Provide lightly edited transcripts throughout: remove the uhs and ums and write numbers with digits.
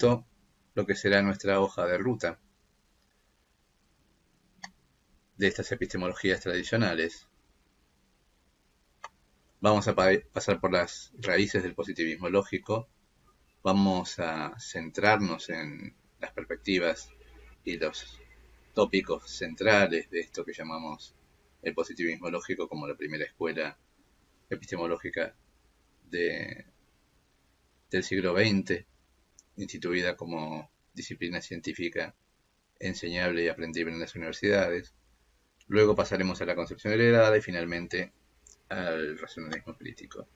punto lo que será nuestra hoja de ruta de estas epistemologías tradicionales. Vamos a pasar por las raíces del positivismo lógico, vamos a centrarnos en las perspectivas y los tópicos centrales de esto que llamamos el positivismo lógico como la primera escuela epistemológica de, del siglo XX, instituida como disciplina científica enseñable y aprendible en las universidades. Luego pasaremos a la concepción heredada y finalmente al racionalismo crítico.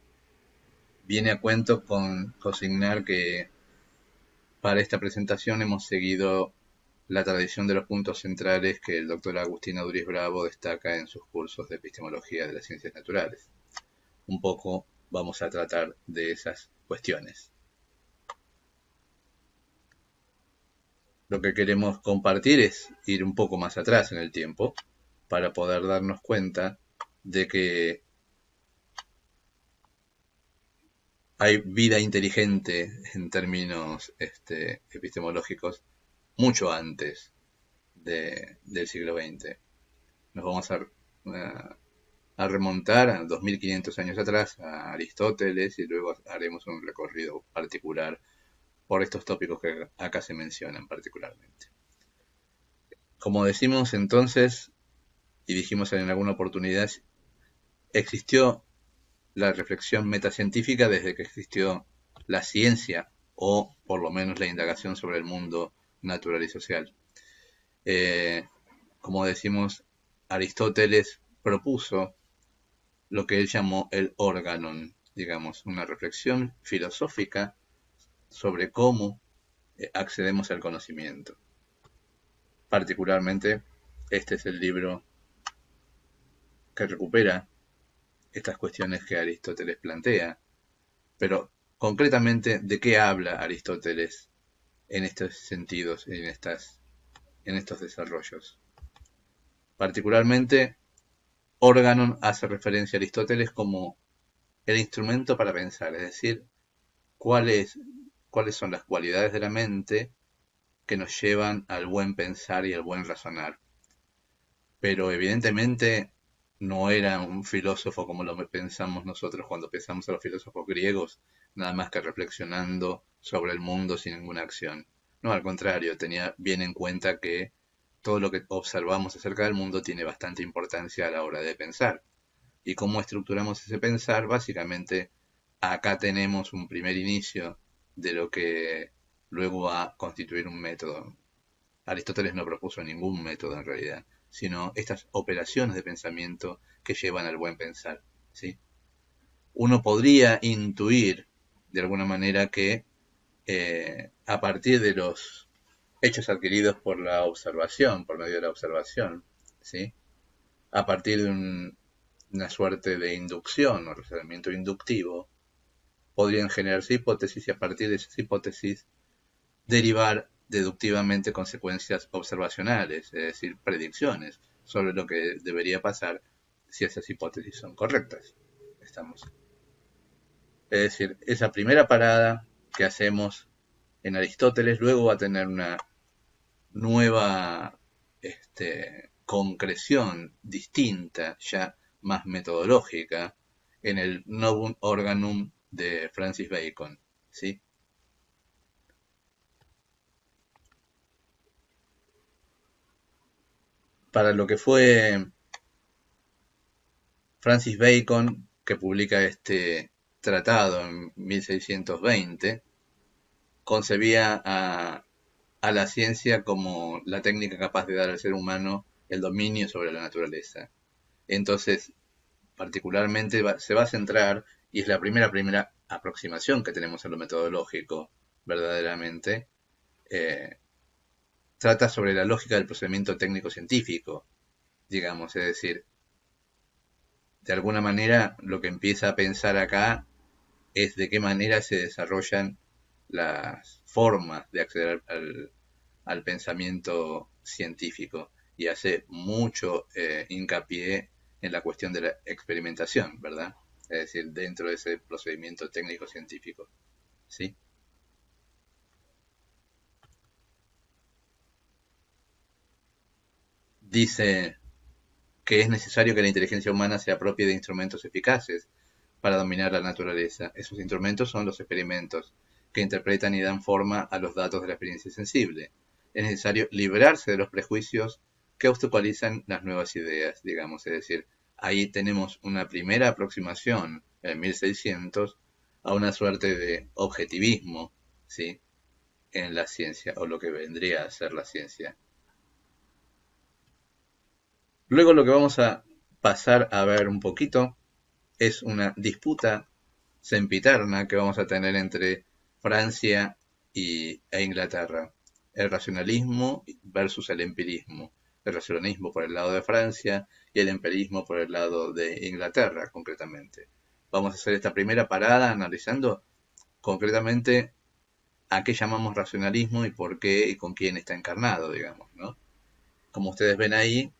Viene a cuento con consignar que para esta presentación hemos seguido la tradición de los puntos centrales que el doctor Agustín Aduriz Bravo destaca en sus cursos de epistemología de las ciencias naturales. Un poco vamos a tratar de esas cuestiones. Lo que queremos compartir es ir un poco más atrás en el tiempo para poder darnos cuenta de que hay vida inteligente en términos epistemológicos mucho antes del siglo XX. Nos vamos a remontar a 2500 años atrás, a Aristóteles, y luego haremos un recorrido particular por estos tópicos que acá se mencionan particularmente. Como decimos entonces, y dijimos en alguna oportunidad, existió la reflexión metacientífica desde que existió la ciencia, o por lo menos la indagación sobre el mundo natural y social. Como decimos, Aristóteles propuso lo que él llamó el organon, digamos, una reflexión filosófica sobre cómo accedemos al conocimiento. Particularmente, este es el libro que recupera estas cuestiones que Aristóteles plantea, pero concretamente, ¿de qué habla Aristóteles en estos sentidos, en estos desarrollos? Particularmente, organon hace referencia a Aristóteles como el instrumento para pensar, es decir, cuáles son las cualidades de la mente que nos llevan al buen pensar y al buen razonar. Pero evidentemente no era un filósofo como lo pensamos nosotros cuando pensamos a los filósofos griegos, nada más que reflexionando sobre el mundo sin ninguna acción. No, al contrario, tenía bien en cuenta que todo lo que observamos acerca del mundo tiene bastante importancia a la hora de pensar. Y cómo estructuramos ese pensar, básicamente acá tenemos un primer inicio de lo que luego va a constituir un método. Aristóteles no propuso ningún método en realidad, sino estas operaciones de pensamiento que llevan al buen pensar, ¿sí? Uno podría intuir de alguna manera que a partir de los hechos adquiridos por la observación, por medio de la observación, ¿sí? A partir de una suerte de inducción o razonamiento inductivo, podrían generarse hipótesis y a partir de esas hipótesis derivar deductivamente consecuencias observacionales, es decir, predicciones sobre lo que debería pasar si esas hipótesis son correctas. Es decir, esa primera parada que hacemos en Aristóteles luego va a tener una nueva concreción distinta, ya más metodológica, en el Novum Organum de Francis Bacon, ¿sí? Para lo que fue Francis Bacon, que publica este tratado en 1620, concebía a la ciencia como la técnica capaz de dar al ser humano el dominio sobre la naturaleza. Entonces, particularmente se va a centrar, y es la primera aproximación que tenemos a lo metodológico, verdaderamente, trata sobre la lógica del procedimiento técnico-científico, digamos, es decir, de alguna manera lo que empieza a pensar acá es de qué manera se desarrollan las formas de acceder al pensamiento científico y hace mucho hincapié en la cuestión de la experimentación, ¿verdad? Es decir, dentro de ese procedimiento técnico-científico, ¿sí? dice que es necesario que la inteligencia humana se apropie de instrumentos eficaces para dominar la naturaleza. Esos instrumentos son los experimentos, que interpretan y dan forma a los datos de la experiencia sensible. Es necesario librarse de los prejuicios que obstaculizan las nuevas ideas, digamos, es decir, ahí tenemos una primera aproximación en 1600 a una suerte de objetivismo, ¿sí?, en la ciencia, o lo que vendría a ser la ciencia. Luego lo que vamos a pasar a ver un poquito es una disputa sempiterna que vamos a tener entre Francia e Inglaterra. El racionalismo versus el empirismo. El racionalismo por el lado de Francia y el empirismo por el lado de Inglaterra, concretamente. Vamos a hacer esta primera parada analizando concretamente a qué llamamos racionalismo y por qué y con quién está encarnado, digamos, ¿no? Como ustedes ven ahí,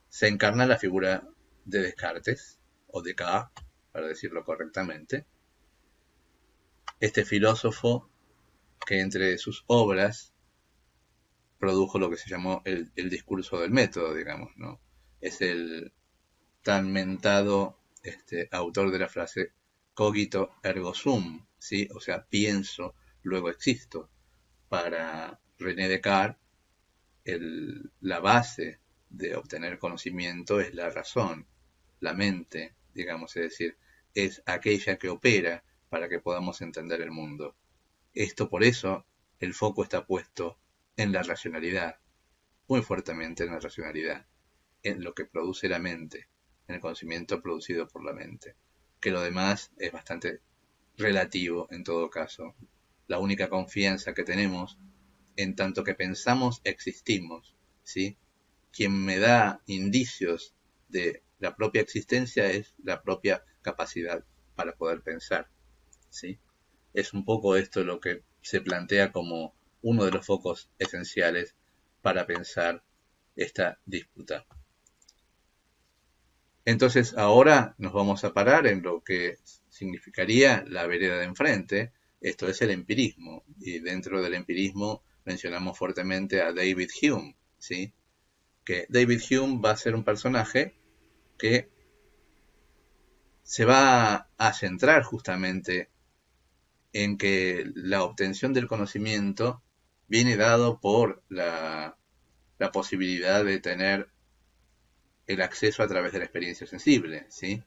se encarna la figura de Descartes, o Descartes, para decirlo correctamente. Este filósofo que entre sus obras produjo lo que se llamó el discurso del método, digamos, ¿no? Es el tan mentado autor de la frase cogito ergo sum, ¿sí? O sea, pienso, luego existo. Para René Descartes, la base de obtener conocimiento es la razón, la mente, digamos, es decir, es aquella que opera para que podamos entender el mundo. Esto por eso el foco está puesto en la racionalidad, muy fuertemente en la racionalidad, en lo que produce la mente, en el conocimiento producido por la mente, que lo demás es bastante relativo en todo caso. La única confianza que tenemos, en tanto que pensamos, existimos, ¿sí? Quien me da indicios de la propia existencia es la propia capacidad para poder pensar, ¿sí? Es un poco esto lo que se plantea como uno de los focos esenciales para pensar esta disputa. Entonces ahora nos vamos a parar en lo que significaría la vereda de enfrente, esto es el empirismo, y dentro del empirismo mencionamos fuertemente a David Hume, ¿sí? Que David Hume va a ser un personaje que se va a centrar justamente en que la obtención del conocimiento viene dado por la posibilidad de tener el acceso a través de la experiencia sensible, ¿sí?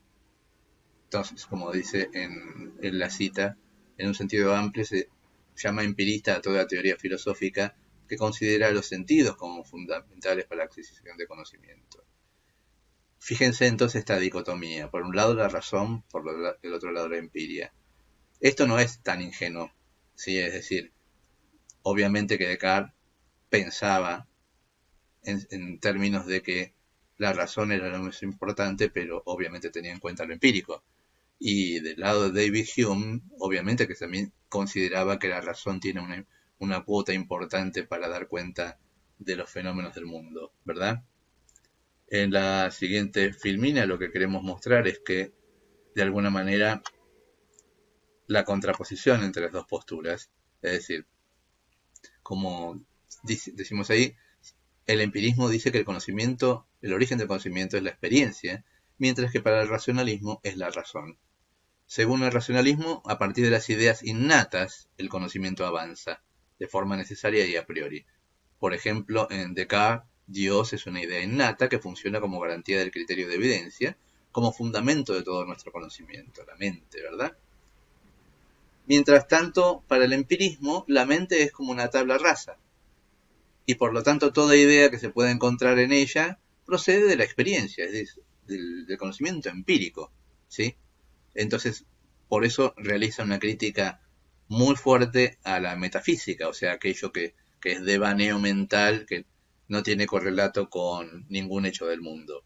Entonces, como dice en la cita, en un sentido amplio se llama empirista a toda teoría filosófica que considera los sentidos como fundamentales para la adquisición de conocimiento. Fíjense entonces esta dicotomía, por un lado la razón, por el otro lado la empiria. Esto no es tan ingenuo, ¿sí? Es decir, obviamente que Descartes pensaba en términos de que la razón era lo más importante, pero obviamente tenía en cuenta lo empírico. Y del lado de David Hume, obviamente que también consideraba que la razón tiene una cuota importante para dar cuenta de los fenómenos del mundo, ¿verdad? En la siguiente filmina lo que queremos mostrar es que, de alguna manera, la contraposición entre las dos posturas, es decir, como decimos ahí, el empirismo dice que el conocimiento, el origen del conocimiento es la experiencia, mientras que para el racionalismo es la razón. Según el racionalismo, a partir de las ideas innatas, el conocimiento avanza, de forma necesaria y a priori. Por ejemplo, en Descartes, Dios es una idea innata que funciona como garantía del criterio de evidencia, como fundamento de todo nuestro conocimiento, la mente, ¿verdad? Mientras tanto, para el empirismo, la mente es como una tabla rasa, y por lo tanto toda idea que se pueda encontrar en ella procede de la experiencia, es decir, del conocimiento empírico, ¿sí? Entonces, por eso realiza una crítica muy fuerte a la metafísica, o sea, aquello que es devaneo mental, que no tiene correlato con ningún hecho del mundo.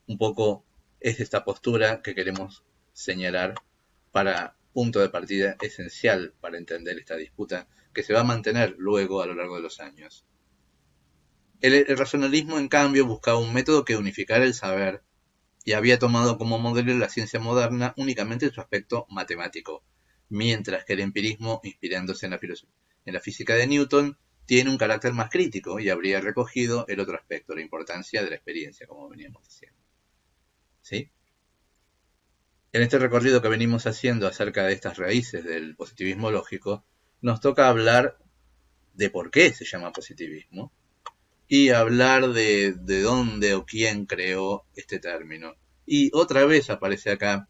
Un poco es esta postura que queremos señalar para punto de partida esencial para entender esta disputa que se va a mantener luego a lo largo de los años. El racionalismo, en cambio, buscaba un método que unificara el saber y había tomado como modelo la ciencia moderna únicamente su aspecto matemático, mientras que el empirismo, inspirándose en la física de Newton, tiene un carácter más crítico y habría recogido el otro aspecto, la importancia de la experiencia, como veníamos diciendo. ¿Sí? En este recorrido que venimos haciendo acerca de estas raíces del positivismo lógico, nos toca hablar de por qué se llama positivismo y hablar de dónde o quién creó este término. Y otra vez aparece acá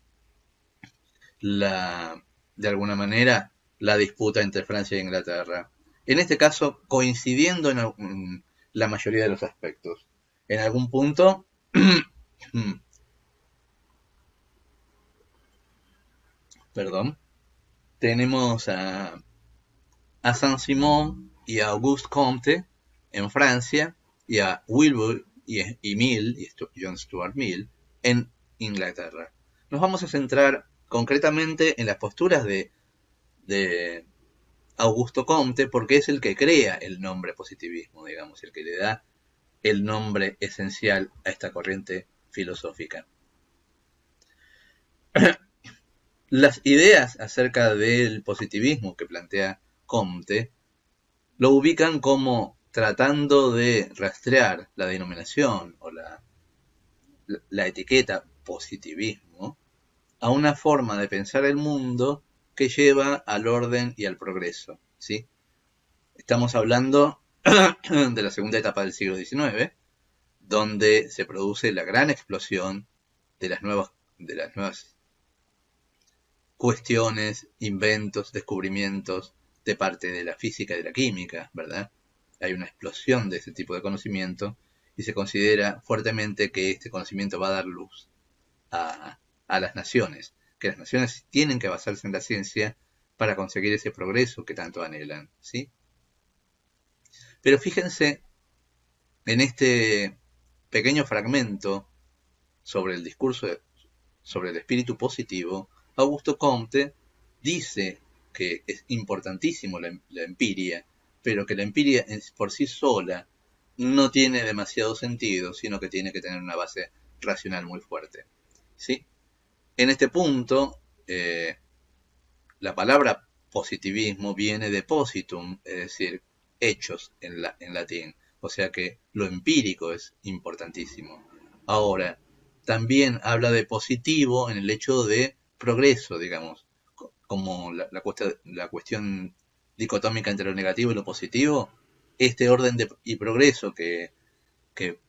de alguna manera, la disputa entre Francia e Inglaterra. En este caso, coincidiendo en la mayoría de los aspectos. En algún punto, perdón, tenemos a Saint-Simon y a Auguste Comte en Francia y a Wilbur y Mill, y John Stuart Mill, en Inglaterra. Nos vamos a centrar concretamente en las posturas de Augusto Comte porque es el que crea el nombre positivismo, digamos, el que le da el nombre esencial a esta corriente filosófica. Las ideas acerca del positivismo que plantea Comte lo ubican como tratando de rastrear la denominación o la etiqueta positivismo a una forma de pensar el mundo que lleva al orden y al progreso, ¿sí? Estamos hablando de la segunda etapa del siglo XIX, donde se produce la gran explosión de las nuevas cuestiones, inventos, descubrimientos de parte de la física y de la química, ¿verdad? Hay una explosión de ese tipo de conocimiento y se considera fuertemente que este conocimiento va a dar luz a las naciones, que las naciones tienen que basarse en la ciencia para conseguir ese progreso que tanto anhelan, ¿sí? Pero fíjense en este pequeño fragmento sobre el discurso, sobre el espíritu positivo, Augusto Comte dice que es importantísimo la empiria, pero que la empiria por sí sola no tiene demasiado sentido, sino que tiene que tener una base racional muy fuerte. ¿Sí? En este punto, la palabra positivismo viene de positum, es decir, hechos en latín. O sea que lo empírico es importantísimo. Ahora, también habla de positivo en el hecho de progreso, digamos, como la cuestión dicotómica entre lo negativo y lo positivo. Este orden y progreso que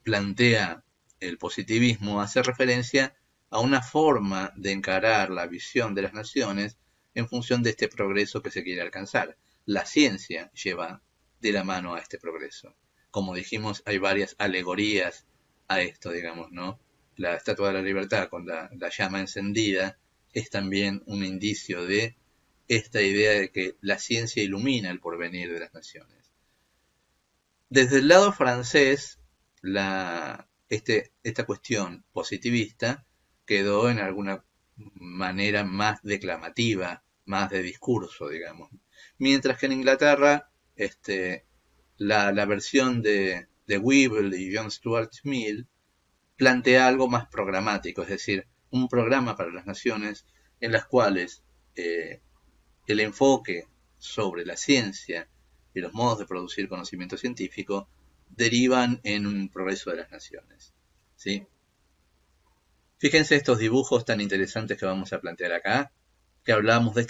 plantea el positivismo hace referencia a una forma de encarar la visión de las naciones en función de este progreso que se quiere alcanzar. La ciencia lleva de la mano a este progreso. Como dijimos, hay varias alegorías a esto, digamos, ¿no? La Estatua de la Libertad con la llama encendida es también un indicio de esta idea de que la ciencia ilumina el porvenir de las naciones. Desde el lado francés, esta cuestión positivista quedó en alguna manera más declamativa, más de discurso, digamos. Mientras que en Inglaterra, la versión de Weevil y John Stuart Mill plantea algo más programático, es decir, un programa para las naciones en las cuales el enfoque sobre la ciencia y los modos de producir conocimiento científico derivan en un progreso de las naciones. ¿Sí? Fíjense estos dibujos tan interesantes que vamos a plantear acá, que hablamos de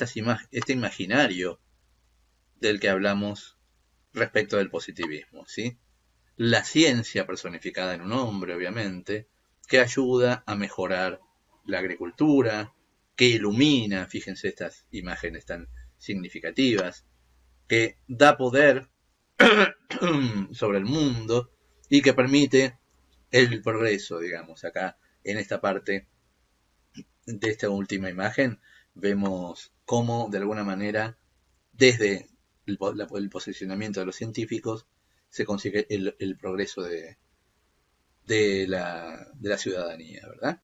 este imaginario del que hablamos respecto del positivismo. ¿Sí? La ciencia personificada en un hombre, obviamente, que ayuda a mejorar la agricultura, que ilumina, fíjense estas imágenes tan significativas, que da poder sobre el mundo y que permite el progreso, digamos. Acá en esta parte de esta última imagen vemos cómo de alguna manera desde el posicionamiento de los científicos se consigue el progreso de la ciudadanía, ¿verdad?